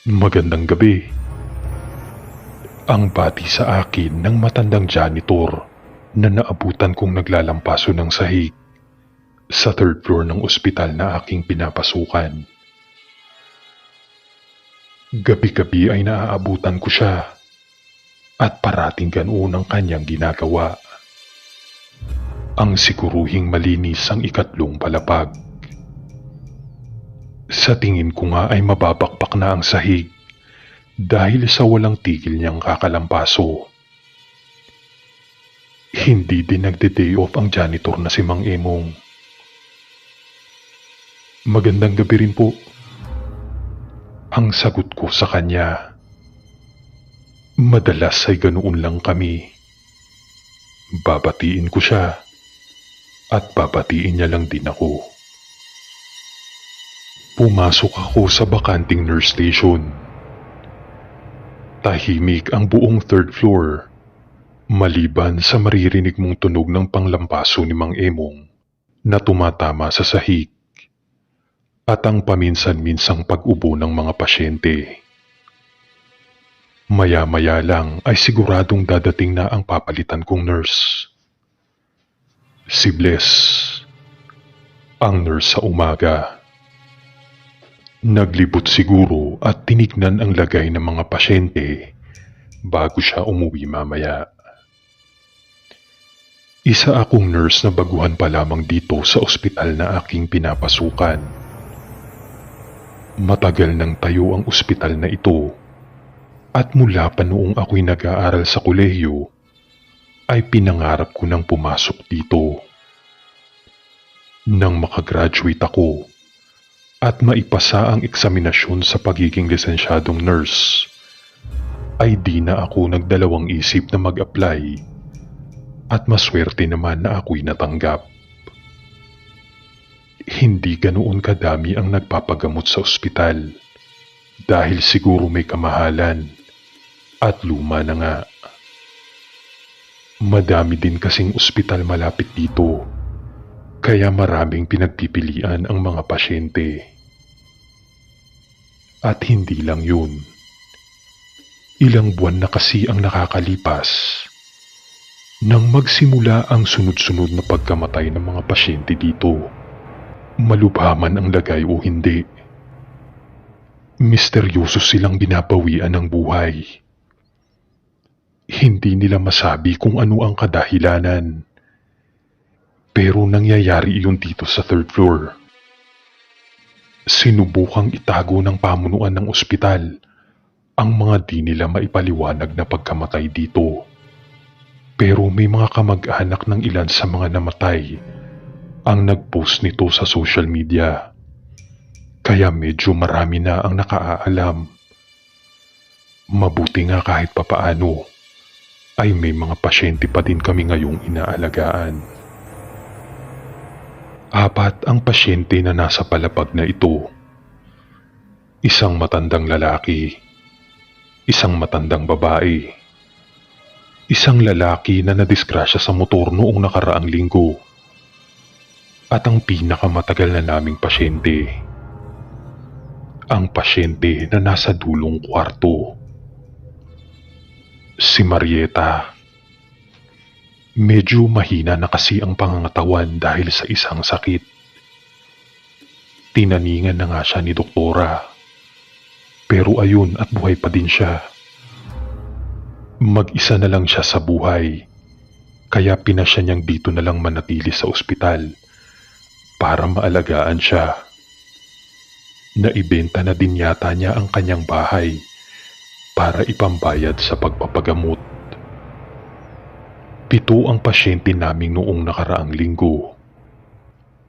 Magandang gabi. Ang bati sa akin ng matandang janitor na naabutan kong naglalampaso ng sahig sa third floor ng ospital na aking pinapasukan. Gabi-gabi ay naaabutan ko siya at parating ganoon ang kanyang ginagawa. Ang siguruhing malinis ang ikatlong palapag. Sa tingin ko nga ay mababakbak na ang sahig dahil sa walang tigil niyang kakalampaso. Hindi din nagde-day off ang janitor na si Mang Emong. Magandang gabi rin po. Ang sagot ko sa kanya. Madalas ay ganoon lang kami. Babatiin ko siya at babatiin niya lang din ako. Pumasok ako sa bakanting nurse station. Tahimik ang buong third floor, maliban sa maririnig mong tunog ng panglampaso ni Mang Emong na tumatama sa sahig at ang paminsan-minsang pag-ubo ng mga pasyente. Maya-maya lang ay siguradong dadating na ang papalitan kong nurse. Si Bless, ang nurse sa umaga. Naglibot siguro at tinignan ang lagay ng mga pasyente bago siya umuwi mamaya. Isa akong nurse na baguhan pa lamang dito sa ospital na aking pinapasukan. Matagal nang tayo ang ospital na ito at mula pa noong ako'y nag-aaral sa kolehiyo ay pinangarap ko nang pumasok dito. Nang makagraduate ako, at maipasa ang eksaminasyon sa pagiging lisensyadong nurse, ay di na ako nagdalawang isip na mag-apply at maswerte naman na ako'y natanggap. Hindi ganoon kadami ang nagpapagamot sa ospital dahil siguro may kamahalan at luma na nga. Madami din kasing ospital malapit dito kaya maraming pinagpipilian ang mga pasyente. At hindi lang yun. Ilang buwan na kasi ang nakakalipas nang magsimula ang sunod-sunod na pagkamatay ng mga pasyente dito. Malubhaman ang lagay o hindi. Misteryoso silang binabawian ng buhay. Hindi nila masabi kung ano ang kadahilanan. Pero nangyayari iyon dito sa third floor. Sinubukang itago ng pamunuan ng ospital ang mga di nila maipaliwanag na pagkamatay dito. Pero may mga kamag-anak ng ilan sa mga namatay ang nag-post nito sa social media. Kaya medyo marami na ang nakaalam. Mabuti nga kahit papaano ay may mga pasyente pa din kami ngayong inaalagaan. 4 ang pasyente na nasa palapag na ito. Isang matandang lalaki, isang matandang babae, isang lalaki na nadisgrasya sa motor noong nakaraang linggo, at ang pinakamatagal na naming pasyente. Ang pasyente na nasa dulong kwarto. Si Marieta. Medyo mahina na kasi ang pangangatawan dahil sa isang sakit. Tinaningan na nga siya ni doktora. Pero ayun at buhay pa din siya. Mag-isa na lang siya sa buhay. Kaya pinasya niyang dito na lang manatili sa ospital para maalagaan siya. Naibenta na din yata niya ang kanyang bahay para ipambayad sa pagpapagamot. 7 ang pasyente naming noong nakaraang linggo.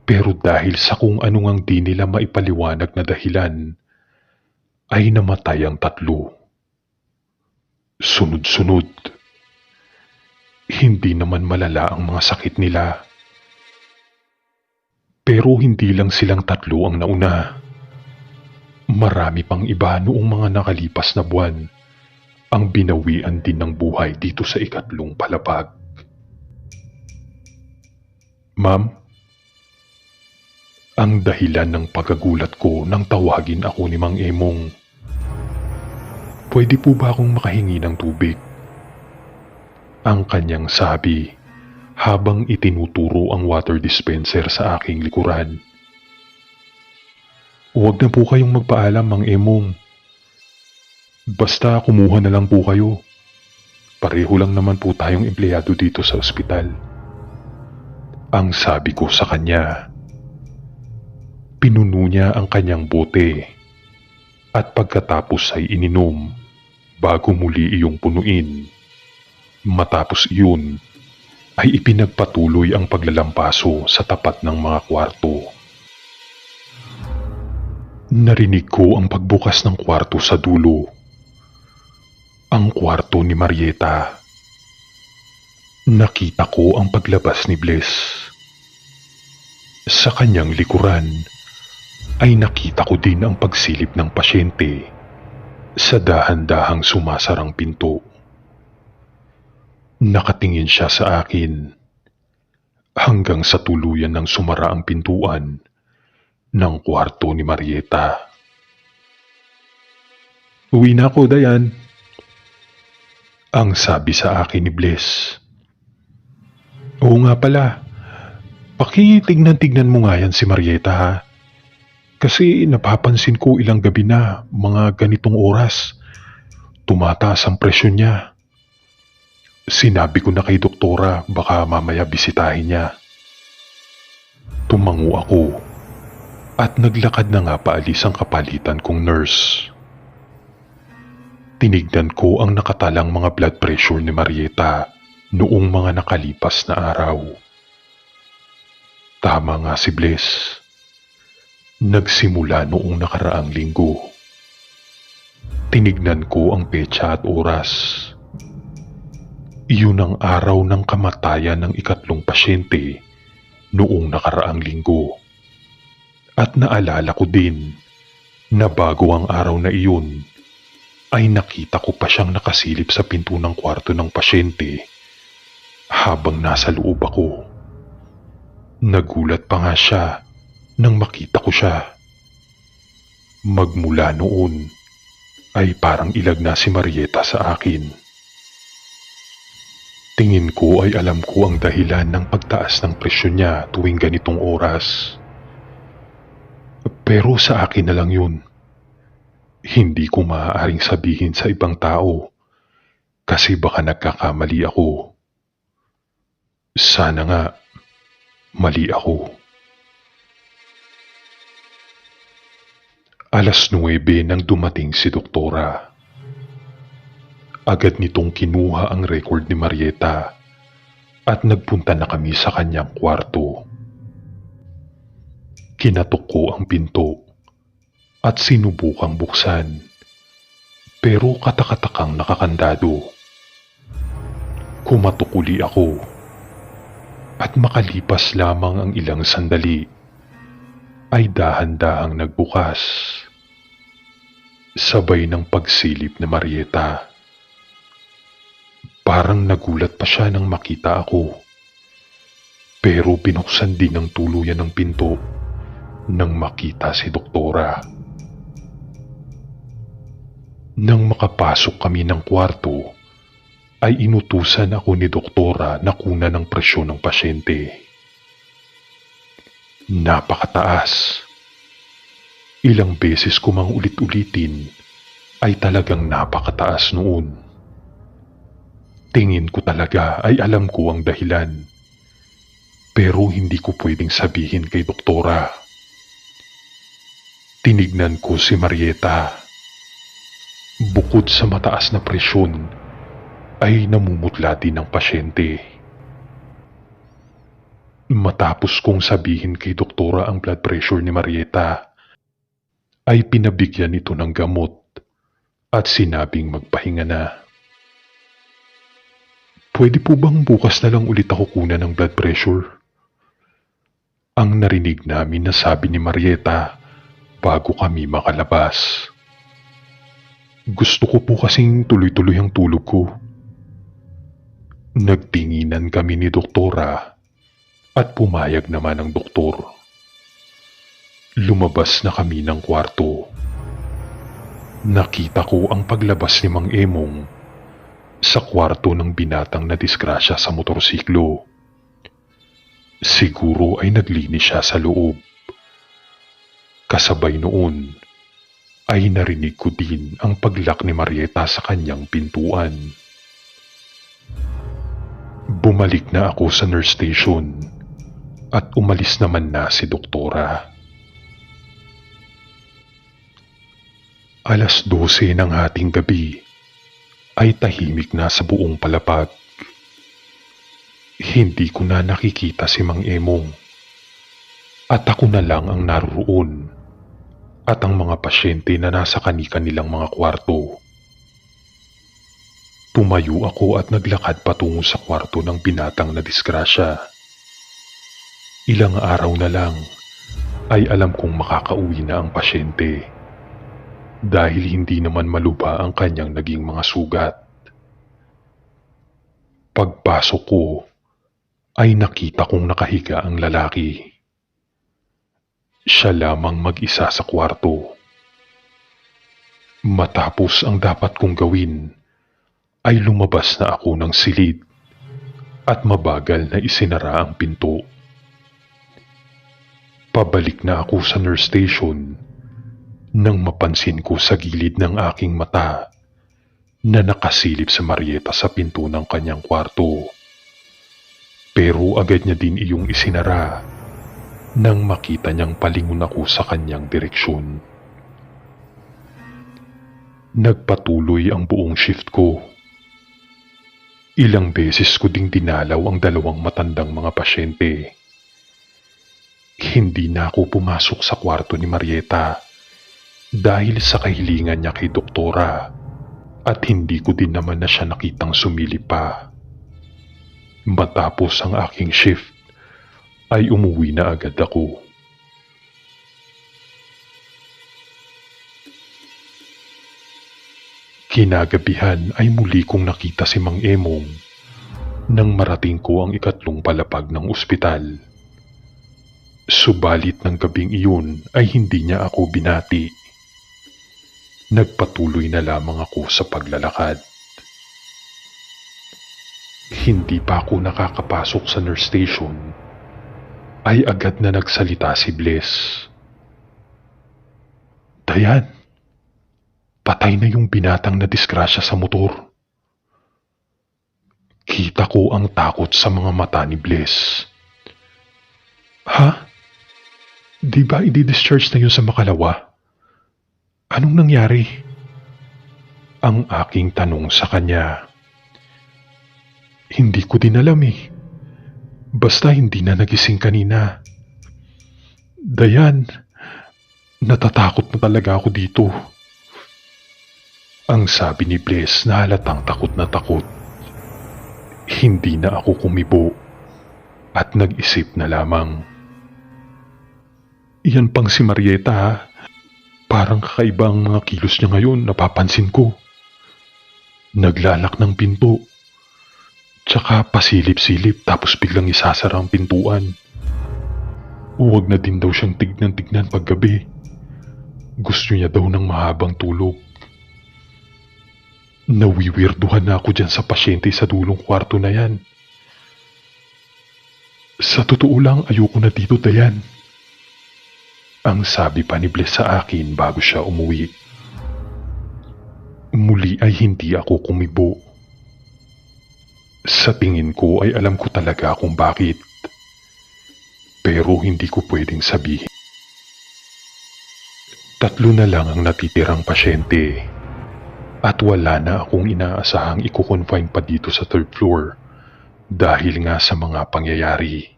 Pero dahil sa kung anong di nila maipaliwanag na dahilan, ay namatay ang 3. Sunod-sunod. Hindi naman malala ang mga sakit nila. Pero hindi lang silang 3 ang nauna. Marami pang iba noong mga nakalipas na buwan ang binawian din ng buhay dito sa ikatlong palapag. Ma'am, ang dahilan ng pagkagulat ko nang tawagin ako ni Mang Emong. Pwede po ba akong makahingi ng tubig? Ang kanyang sabi habang itinuturo ang water dispenser sa aking likuran. Huwag na po kayong magpaalam, Mang Emong. Basta kumuha na lang po kayo. Pareho lang naman po tayong empleyado dito sa ospital. Ang sabi ko sa kanya. Pinuno niya ang kanyang bote at pagkatapos ay ininom bago muli iyong punuin. Matapos iyon ay ipinagpatuloy ang paglalampaso sa tapat ng mga kwarto. Narinig ko ang pagbukas ng kwarto sa dulo. Ang kwarto ni Marieta. Nakita ko ang paglabas ni Bliss. Sa kanyang likuran ay nakita ko din ang pagsilip ng pasyente sa dahan-dahang sumasarang pinto. Nakatingin siya sa akin hanggang sa tuluyan ng sumara ang pintuan ng kwarto ni Marieta. Uwi na ako, Dayan. Ang sabi sa akin ni Bliss. Oo nga pala, pakitignan-tignan mo nga yan si Marieta ha. Kasi napapansin ko ilang gabi na mga ganitong oras, tumataas ang presyon niya. Sinabi ko na kay doktora baka mamaya bisitahin niya. Tumango ako at naglakad na nga paalis ang kapalitan kong nurse. Tinignan ko ang nakatalang mga blood pressure ni Marieta noong mga nakalipas na araw. Tama nga si Bliss. Nagsimula noong nakaraang linggo. Tinignan ko ang petsa at oras. Iyon ang araw ng kamatayan ng ikatlong pasyente noong nakaraang linggo. At naalala ko din na bago ang araw na iyon ay nakita ko pa siyang nakasilip sa pinto ng kwarto ng pasyente habang nasa loob ako. Nagulat pa nga siya nang makita ko siya. Magmula noon ay parang ilag na si Marieta sa akin. Tingin ko ay alam ko ang dahilan ng pagtaas ng presyon niya tuwing ganitong oras. Pero sa akin na lang yun. Hindi ko maaaring sabihin sa ibang tao kasi baka nagkakamali ako. Sana nga mali ako. 9:00 nang dumating si doktora. Agad nitong kinuha ang record ni Marieta at nagpunta na kami sa kanyang kwarto. Kinatok ko ang pinto at sinubukang buksan pero katakatakang nakakandado. Kumatok uli ako at makalipas lamang ang ilang sandali ay dahan-dahang nagbukas. Sabay ng pagsilip ni Marieta. Parang nagulat pa siya nang makita ako. Pero binuksan din ng tuluyan ng pinto nang makita si doktora. Nang makapasok kami ng kwarto, ay inutusan ako ni doktora na kunan ng presyon ng pasyente. Napakataas. Ilang beses ko mang ulit-ulitin ay talagang napakataas noon. Tingin ko talaga ay alam ko ang dahilan. Pero hindi ko pwedeng sabihin kay doktora. Tinignan ko si Marieta. Bukod sa mataas na presyon, ay namumutla din ng pasyente. Matapos kong sabihin kay doktora ang blood pressure ni Marieta, ay pinabigyan ito ng gamot at sinabing magpahinga na. Pwede po bang bukas na lang ulit ako kunan ng blood pressure? Ang narinig namin na sabi ni Marieta bago kami makalabas. Gusto ko po kasing tuloy-tuloy ang tulog ko. Nagtinginan kami ni doktora at pumayag naman ang doktor. Lumabas na kami ng kwarto. Nakita ko ang paglabas ni Mang Emong sa kwarto ng binatang na disgrasya sa motorsiklo. Siguro ay naglinis siya sa loob. Kasabay noon ay narinig ko din ang paglak ni Marieta sa kanyang pintuan. Bumalik na ako sa nurse station at umalis naman na si Doktora. 12:00 ng hating gabi ay tahimik na sa buong palapag. Hindi ko na nakikita si Mang Emong at ako na lang ang naroon at ang mga pasyente na nasa kani-kanilang mga kwarto. Tumayo ako at naglakad patungo sa kwarto ng binatang na disgrasya. Ilang araw na lang ay alam kong makakauwi na ang pasyente dahil hindi naman maluba ang kanyang naging mga sugat. Pagpasok ko ay nakita kong nakahiga ang lalaki. Siya lamang mag-isa sa kwarto. Matapos ang dapat kong gawin, ay lumabas na ako ng silid at mabagal na isinara ang pinto. Pabalik na ako sa nurse station nang mapansin ko sa gilid ng aking mata na nakasilip sa Marieta sa pinto ng kanyang kwarto. Pero agad niya din iyong isinara nang makita niyang palingon ako sa kanyang direksyon. Nagpatuloy ang buong shift ko. Ilang beses ko ding dinalaw ang 2 matandang mga pasyente. Hindi na ako pumasok sa kwarto ni Marieta dahil sa kahilingan niya kay Doktora at hindi ko din naman na siya nakitang sumilip pa. Matapos ang aking shift ay umuwi na agad ako. Kinagabihan ay muli kong nakita si Mang Emong nang marating ko ang 3 palapag ng ospital. Subalit ng gabing iyon ay hindi niya ako binati. Nagpatuloy na lamang ako sa paglalakad. Hindi pa ako nakakapasok sa nurse station ay agad na nagsalita si Bless. Dayan, patay na yung binatang na disgrasya sa motor. Kita ko ang takot sa mga mata ni Bless. Ha? Di ba i-discharge na yun sa Makalawa? Anong nangyari? Ang aking tanong sa kanya. Hindi ko din alam eh. Basta hindi na nagising kanina. Dayan, natatakot na talaga ako dito. Ang sabi ni Bless na halatang takot na takot. Hindi na ako kumibo at nag-isip na lamang. Iyan pang si Marieta ha. Parang kakaiba ang mga kilos niya ngayon, napapansin ko. Naglalak ng pinto. Tsaka pasilip-silip tapos biglang isasara ang pintuan. Huwag na din daw siyang tignan-tignan paggabi. Gusto niya daw ng mahabang tulog. Nawiwirduhan na ako dyan sa pasyente sa dulong kwarto na yan. Sa totoo lang, ayoko na dito, Dayan. Ang sabi pa ni Bless sa akin bago siya umuwi. Muli ay hindi ako kumibo. Sa tingin ko ay alam ko talaga kung bakit. Pero hindi ko pwedeng sabihin. 3 na lang ang natitirang pasyente. At wala na akong inaasahang iko-confine pa dito sa 3rd floor dahil nga sa mga pangyayari.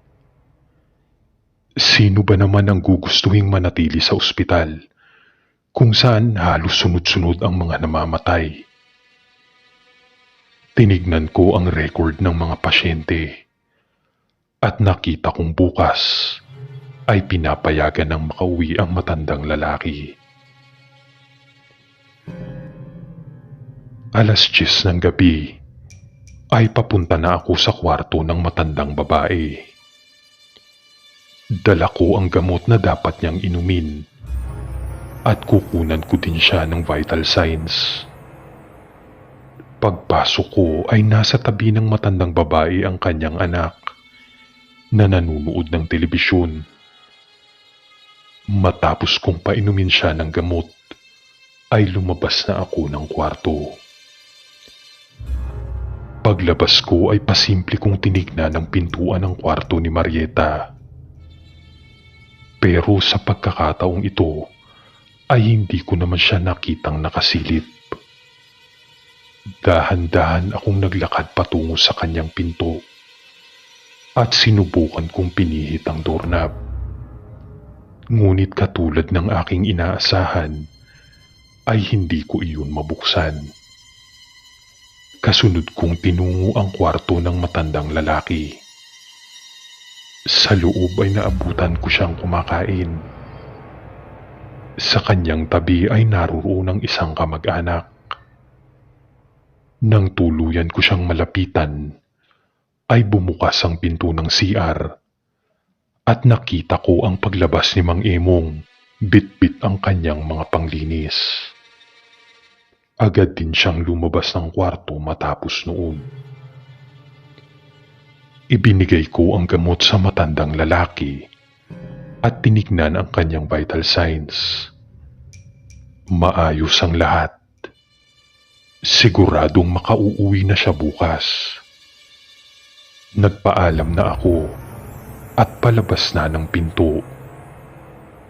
Sino ba naman ang gugustuhing manatili sa ospital kung saan halos sunod-sunod ang mga namamatay? Tinignan ko ang record ng mga pasyente at nakita kong bukas ay pinapayagan ng makauwi ang matandang lalaki. 10:00 ng gabi ay papunta na ako sa kwarto ng matandang babae. Dala ko ang gamot na dapat niyang inumin. at kukunan ko din siya ng vital signs. Pagpasok ko ay nasa tabi ng matandang babae ang kanyang anak na nanunood ng telebisyon. Matapos kong painumin siya ng gamot, ay lumabas na ako ng kwarto. Paglabas ko ay pasimple kong tinignan ang pintuan ng kwarto ni Marieta. Pero sa pagkakataong ito, ay hindi ko naman siya nakitang nakasilip. Dahan-dahan akong naglakad patungo sa kanyang pinto at sinubukan kong pinihit ang doorknob. Ngunit katulad ng aking inaasahan, ay hindi ko iyon mabuksan. Kasunod kong tinungo ang kwarto ng matandang lalaki. Sa loob ay naabutan ko siyang kumakain. Sa kanyang tabi ay naroon ang isang kamag-anak. Nang tuluyan ko siyang malapitan, ay bumukas ang pinto ng CR at nakita ko ang paglabas ni Mang Emong, bit-bit ang kanyang mga panglinis. Agad din siyang lumabas ng kwarto matapos noon. Ibinigay ko ang gamot sa matandang lalaki at tinignan ang kanyang vital signs. Maayos ang lahat. Siguradong makauuwi na siya bukas. Nagpaalam na ako at palabas na ng pinto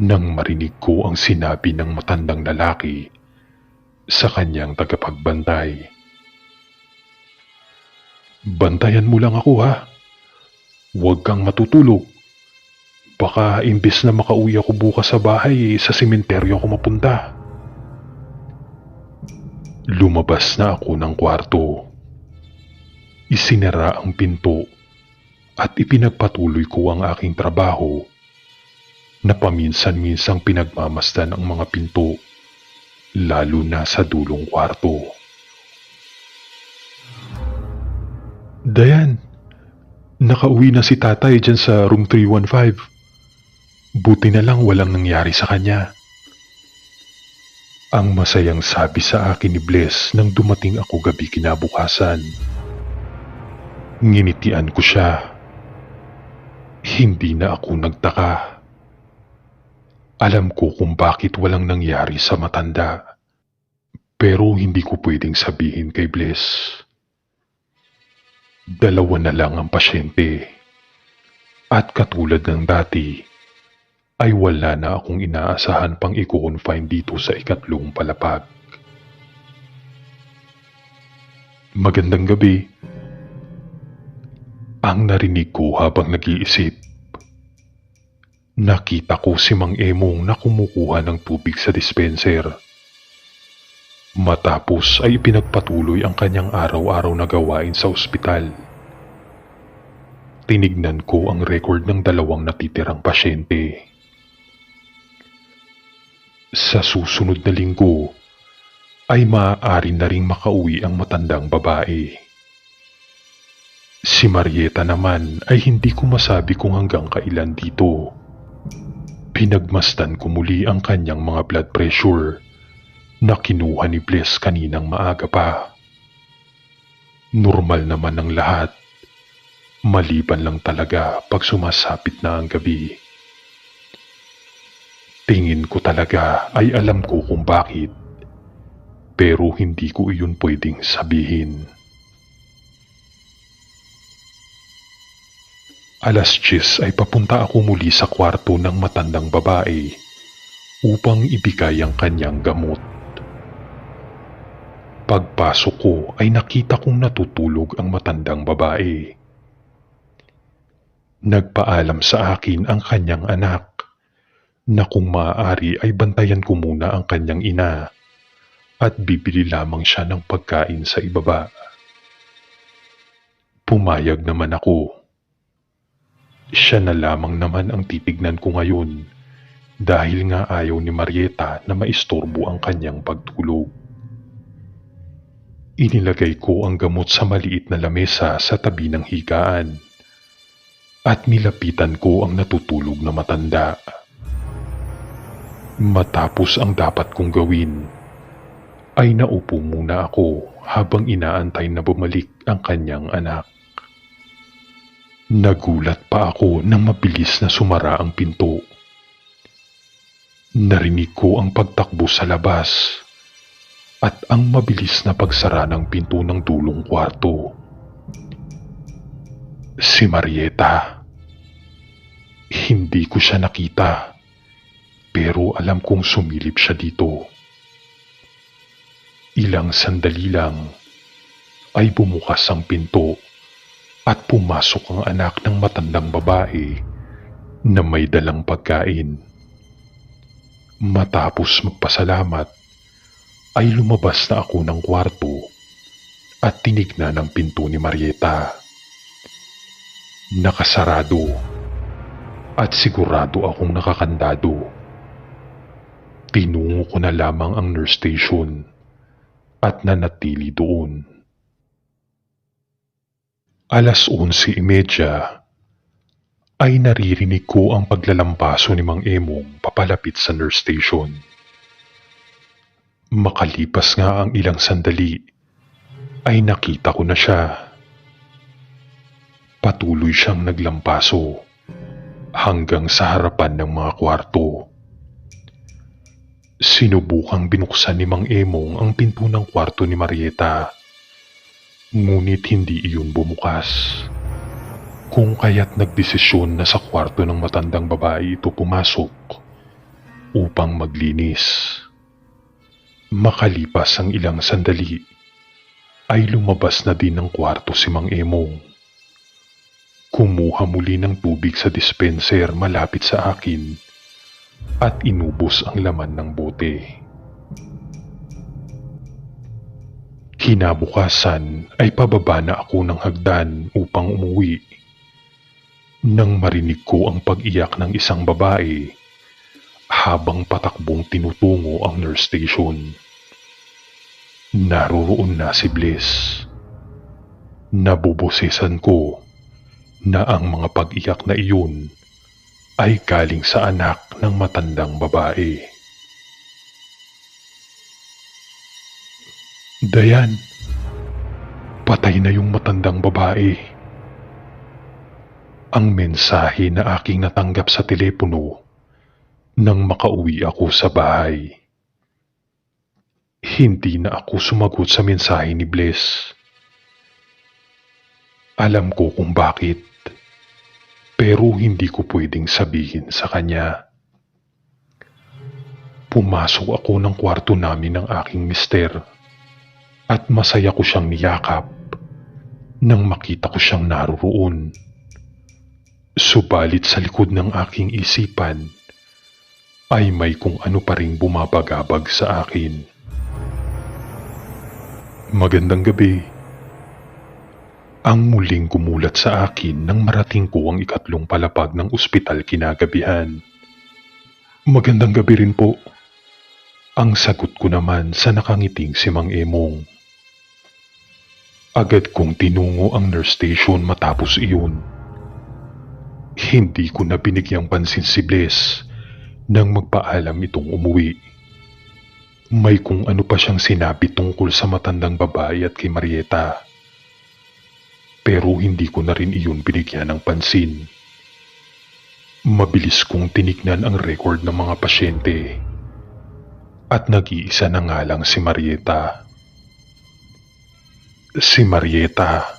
nang marinig ko ang sinabi ng matandang lalaki sa kanyang tagapagbantay. Bantayan mo lang ako ha. Huwag kang matutulog. Baka imbes na makauwi ako bukas sa bahay, sa sementeryo ako mapunta. Lumabas na ako ng kwarto. Isinara ang pinto at ipinagpatuloy ko ang aking trabaho na paminsan-minsang pinagmamasdan ang mga pinto, lalo na sa dulong kwarto. Dayan, nakauwi na si tatay dyan sa room 315. Buti na lang walang nangyari sa kanya. Ang masayang sabi sa akin ni Bless nang dumating ako gabi kinabukasan. Nginitian ko siya. Hindi na ako nagtaka. Alam ko kung bakit walang nangyari sa matanda. Pero hindi ko pwedeng sabihin kay Bless. Dalawa na lang ang pasyente. At katulad ng dati, ay wala na akong inaasahan pang i-confine dito sa ikatlong palapag. Magandang gabi. Ang narinig ko habang nag-iisip. Nakita ko si Mang Emong na kumukuha ng tubig sa dispenser. Matapos ay pinagpatuloy ang kanyang araw-araw na gawain sa ospital. Tinignan ko ang record ng dalawang natitirang pasyente. Sa susunod na linggo ay maaari na ring makauwi ang matandang babae. Si Marieta naman ay hindi ko masabi kung hanggang kailan dito. Pinagmasdan ko muli ang kanyang mga blood pressure na kinuha ni Bless kaninang maaga pa. Normal naman ang lahat, maliban lang talaga pag sumasapit na ang gabi. Tingin ko talaga ay alam ko kung bakit, pero hindi ko iyon pwedeng sabihin. Alas 10 ay papunta ako muli sa kwarto ng matandang babae upang ibigay ang kanyang gamot. Pagpasok ko ay nakita kong natutulog ang matandang babae. Nagpaalam sa akin ang kanyang anak na kung maaari ay bantayan ko muna ang kanyang ina at bibili lamang siya ng pagkain sa ibaba. Pumayag naman ako. Siya na lamang naman ang titignan ko ngayon dahil nga ayaw ni Marieta na maistorbo ang kanyang pagtulog. Inilagay ko ang gamot sa maliit na lamesa sa tabi ng higaan at nilapitan ko ang natutulog na matanda. Matapos ang dapat kong gawin, ay naupo muna ako habang inaantay na bumalik ang kanyang anak. Nagulat pa ako nang mabilis na sumara ang pinto. Narinig ko ang pagtakbo sa labas at ang mabilis na pagsara ng pinto ng dulong kwarto. Si Marieta. Hindi ko siya nakita, pero alam kong sumilip siya dito. Ilang sandali lang ay bumukas ang pinto at pumasok ang anak ng matandang babae na may dalang pagkain. Matapos magpasalamat, ay lumabas na ako ng kwarto at tinignan ang pinto ni Marieta. Nakasarado at sigurado akong nakakandado. Tinungo ko na lamang ang nurse station at nanatili doon. 11:30 ay naririnig ko ang paglalampaso ni Mang Emong papalapit sa nurse station. Makalipas nga ang ilang sandali, ay nakita ko na siya. Patuloy siyang naglampaso hanggang sa harapan ng mga kwarto. Sinubukang binuksan ni Mang Emong ang pinto ng kwarto ni Marieta, ngunit hindi iyon bumukas. Kung kaya't nagdesisyon na sa kwarto ng matandang babae ito pumasok upang maglinis. Makalipas ang ilang sandali, ay lumabas na din ng kwarto si Mang Emong. Kumuha muli ng tubig sa dispenser malapit sa akin at inubos ang laman ng bote. Kinabukasan ay pababa na ako ng hagdan upang umuwi. Nang marinig ko ang pag-iyak ng isang babae habang patakbong tinutungo ang nurse station. Naroroon na si Bliss. Nabubusisan ko na ang mga pag-iyak na iyon ay galing sa anak ng matandang babae. Dayan, patay na yung matandang babae. Ang mensahe na aking natanggap sa telepono nang makauwi ako sa bahay. Hindi na ako sumagot sa mensahe ni Bliss. Alam ko kung bakit, pero hindi ko pwedeng sabihin sa kanya. Pumasok ako ng kwarto namin ng aking mister at masaya ko siyang niyakap nang makita ko siyang naroroon. Subalit sa likod ng aking isipan ay may kung ano pa ring bumabagabag sa akin. Magandang gabi. Ang muling gumulat sa akin nang marating ko ang ikatlong palapag ng ospital kinagabihan. Magandang gabi rin po. Ang sagot ko naman sa nakangiting si Mang Emong. Agad kong tinungo ang nurse station matapos iyon. Hindi ko na binigyang pansin si Bliss nang magpaalam itong umuwi. May kung ano pa siyang sinabi tungkol sa matandang babae at kay Marieta. Pero hindi ko na rin iyon binigyan ng pansin. Mabilis kong tinignan ang record ng mga pasyente. At nag-iisa na nga lang si Marieta. Si Marieta,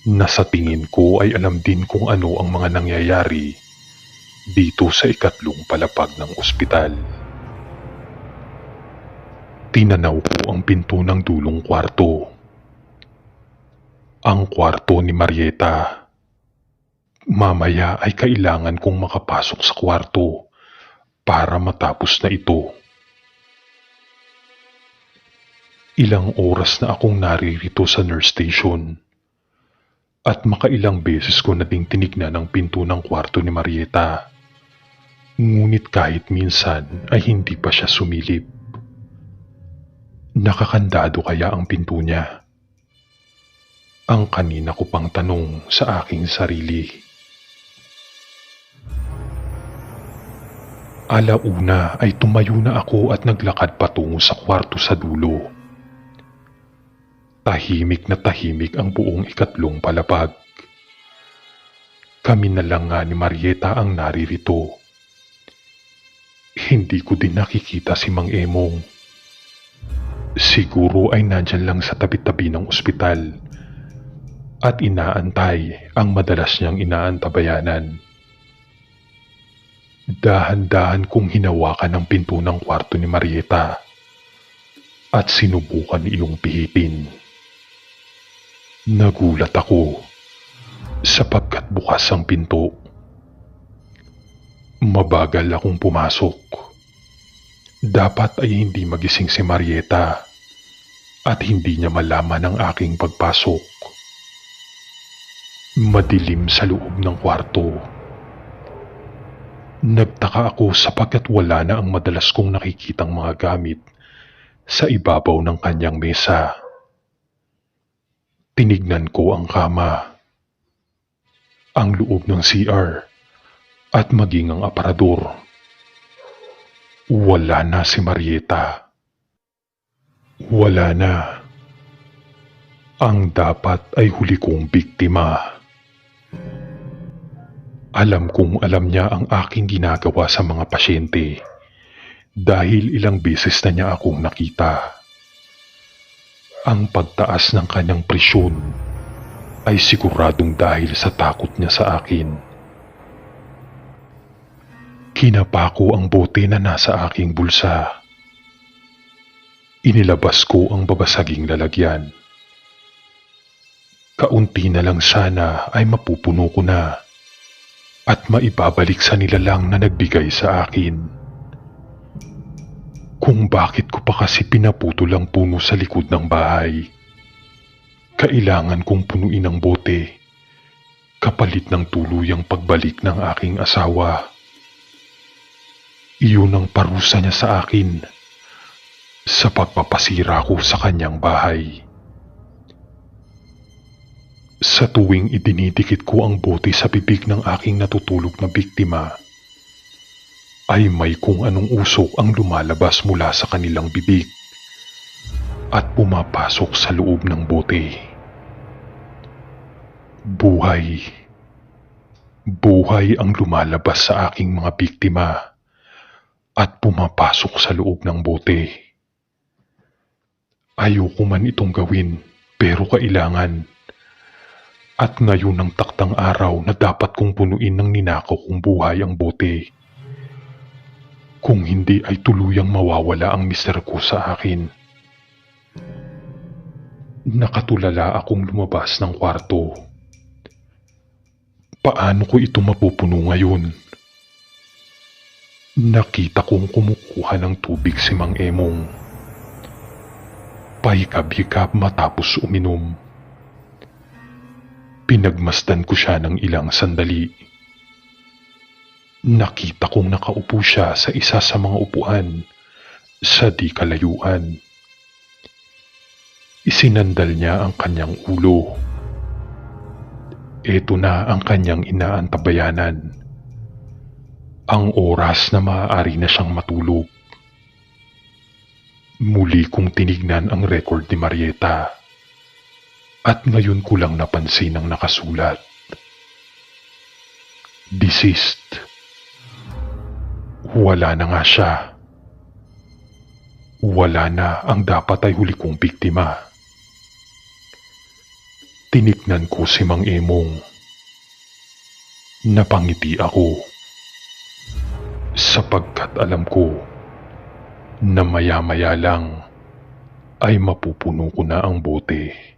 na sa tingin ko ay alam din kung ano ang mga nangyayari dito sa ikatlong palapag ng ospital. Tinanaw ko ang pinto ng dulong kwarto. Ang kwarto ni Marieta. Mamaya ay kailangan kong makapasok sa kwarto para matapos na ito. Ilang oras na akong naririto sa nurse station at makailang beses ko na ding tinignan ang pinto ng kwarto ni Marieta. Ngunit kahit minsan ay hindi pa siya sumilip. Nakakandado kaya ang pinto niya? Ang kanina ko pang tanong sa aking sarili. Alauna ay tumayo na ako at naglakad patungo sa kwarto sa dulo. Tahimik na tahimik ang buong ikatlong palapag. Kami na lang nga ni Marieta ang naririto. Hindi ko din nakikita si Mang Emong. Siguro ay nandyan lang sa tabi-tabi ng ospital at inaantay ang madalas niyang inaantabayanan. Dahan-dahan kong hinawakan ang pinto ng kwarto ni Marieta at sinubukan iyong pihitin. Nagulat ako sapagkat bukas ang pinto. Mabagal akong pumasok. Dapat ay hindi magising si Marieta at hindi niya malaman ang aking pagpasok. Madilim sa loob ng kwarto. Nagtaka ako sapagkat wala na ang madalas kong nakikitang mga gamit sa ibabaw ng kanyang mesa. Tinignan ko ang kama, ang loob ng CR, at maging ang aparador. Wala na si Marieta. Wala na. Ang dapat ay huli kong biktima. Alam kong alam niya ang aking ginagawa sa mga pasyente dahil ilang beses na niya akong nakita. Ang pagtaas ng kanyang presyon ay siguradong dahil sa takot niya sa akin. Kinapa ko ang bote na nasa aking bulsa. Inilabas ko ang babasaging lalagyan. Kaunti na lang sana ay mapupuno ko na at maibabalik sa nilalang na nagbigay sa akin. Kung bakit ko pa kasi pinaputol ang puno sa likod ng bahay. Kailangan kong punuin ang bote kapalit ng tuluyang pagbalik ng aking asawa. Iyon ang parusa niya sa akin sa pagpapasira ko sa kanyang bahay. Sa tuwing idinidikit ko ang bote sa bibig ng aking natutulog na biktima, ay may kung anong usok ang lumalabas mula sa kanilang bibig at pumapasok sa loob ng bote. Buhay. Buhay ang lumalabas sa aking mga biktima at pumapasok sa loob ng bote. Ayoko man itong gawin pero kailangan. At ngayon ang taktang araw na dapat kong punuin ng ninakaw kong buhay ang bote. Kung hindi ay tuluyang mawawala ang mister ko sa akin. Nakatulala akong lumabas ng kwarto. Paano ko ito mapupuno ngayon? Nakita kong kumukuha ng tubig si Mang Emong. Pahikab-hikab matapos uminom. Pinagmasdan ko siya ng ilang sandali. Nakita kong nakaupo siya sa isa sa mga upuan sa di kalayuan. Isinandal niya ang kanyang ulo. Ito na ang kanyang inaantabayanan. Ang oras na maaari na siyang matulog. Muli kong tinignan ang record ni Marieta. At ngayon ko lang napansin ang nakasulat. Deceased. Wala na nga siya. Wala na ang dapat ay huli kong biktima. Tinignan ko si Mang Emong. Napangiti ako. Sapagkat alam ko na maya-maya lang ay mapupuno ko na ang bote.